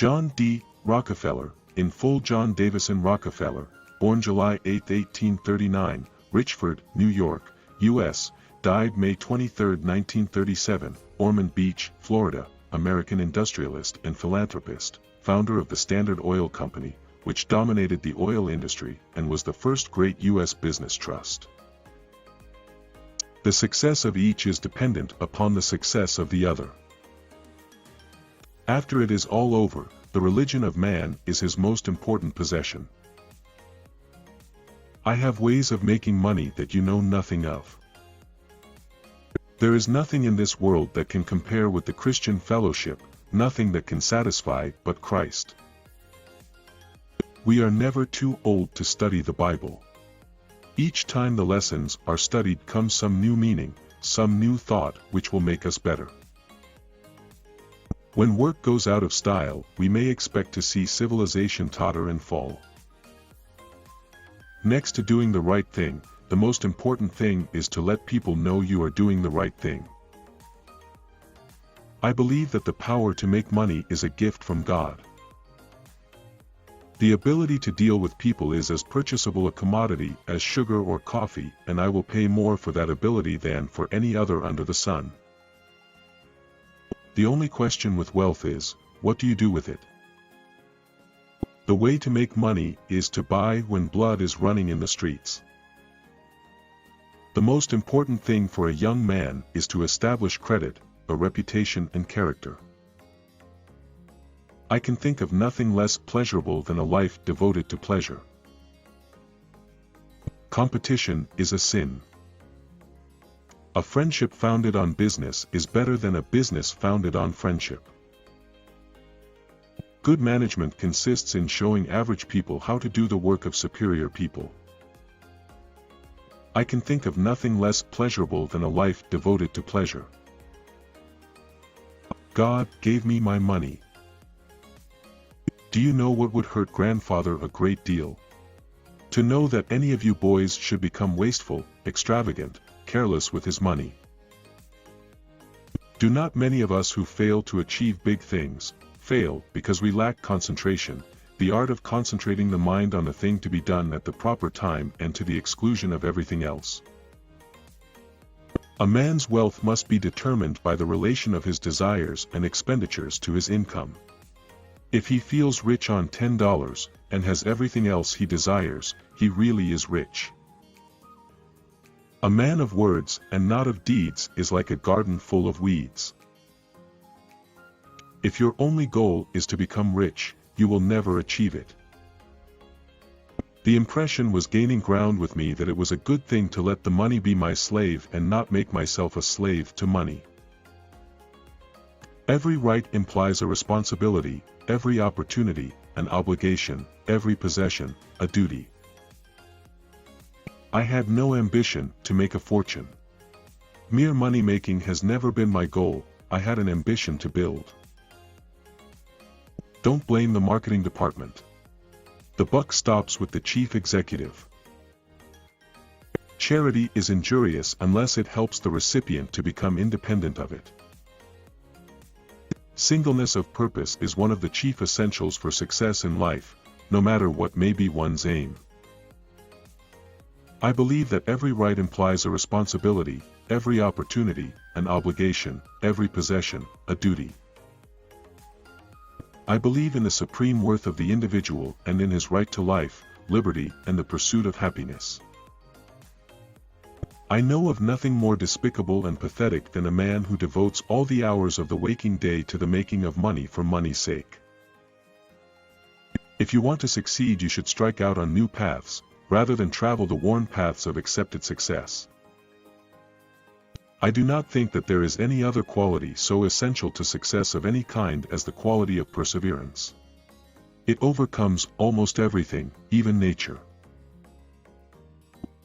John D. Rockefeller, in full John Davison Rockefeller, born July 8, 1839, Richford, New York, U.S., died May 23, 1937, Ormond Beach, Florida, American industrialist and philanthropist, founder of the Standard Oil Company, which dominated the oil industry and was the first great U.S. business trust. The success of each is dependent upon the success of the other. After it is all over, the religion of man is his most important possession. I have ways of making money that you know nothing of. There is nothing in this world that can compare with the Christian fellowship, nothing that can satisfy but Christ. We are never too old to study the Bible. Each time the lessons are studied comes some new meaning, some new thought which will make us better. When work goes out of style, we may expect to see civilization totter and fall. Next to doing the right thing, the most important thing is to let people know you are doing the right thing. I believe that the power to make money is a gift from God. The ability to deal with people is as purchasable a commodity as sugar or coffee, and I will pay more for that ability than for any other under the sun. The only question with wealth is, what do you do with it? The way to make money is to buy when blood is running in the streets. The most important thing for a young man is to establish credit, a reputation and character. I can think of nothing less pleasurable than a life devoted to pleasure. Competition is a sin. A friendship founded on business is better than a business founded on friendship. Good management consists in showing average people how to do the work of superior people. I can think of nothing less pleasurable than a life devoted to pleasure. God gave me my money. Do you know what would hurt grandfather a great deal? To know that any of you boys should become wasteful, extravagant, careless with his money. Do not many of us who fail to achieve big things, fail because we lack concentration, the art of concentrating the mind on the thing to be done at the proper time and to the exclusion of everything else? A man's wealth must be determined by the relation of his desires and expenditures to his income. If he feels rich on $10, and has everything else he desires, he really is rich. A man of words and not of deeds is like a garden full of weeds. If your only goal is to become rich, you will never achieve it. The impression was gaining ground with me that it was a good thing to let the money be my slave and not make myself a slave to money. Every right implies a responsibility, every opportunity, an obligation, every possession, a duty. I had no ambition to make a fortune. Mere money-making has never been my goal, I had an ambition to build. Don't blame the marketing department. The buck stops with the chief executive. Charity is injurious unless it helps the recipient to become independent of it. Singleness of purpose is one of the chief essentials for success in life, no matter what may be one's aim. I believe that every right implies a responsibility, every opportunity, an obligation, every possession, a duty. I believe in the supreme worth of the individual and in his right to life, liberty, and the pursuit of happiness. I know of nothing more despicable and pathetic than a man who devotes all the hours of the waking day to the making of money for money's sake. If you want to succeed, you should strike out on new paths, rather than travel the worn paths of accepted success. I do not think that there is any other quality so essential to success of any kind as the quality of perseverance. It overcomes almost everything, even nature.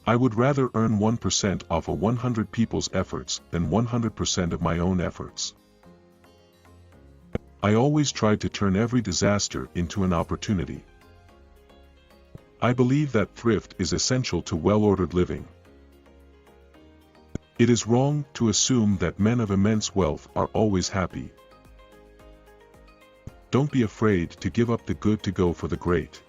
I would rather earn 1% off of 100 people's efforts than 100% of my own efforts. I always tried to turn every disaster into an opportunity. I believe that thrift is essential to well-ordered living. It is wrong to assume that men of immense wealth are always happy. Don't be afraid to give up the good to go for the great.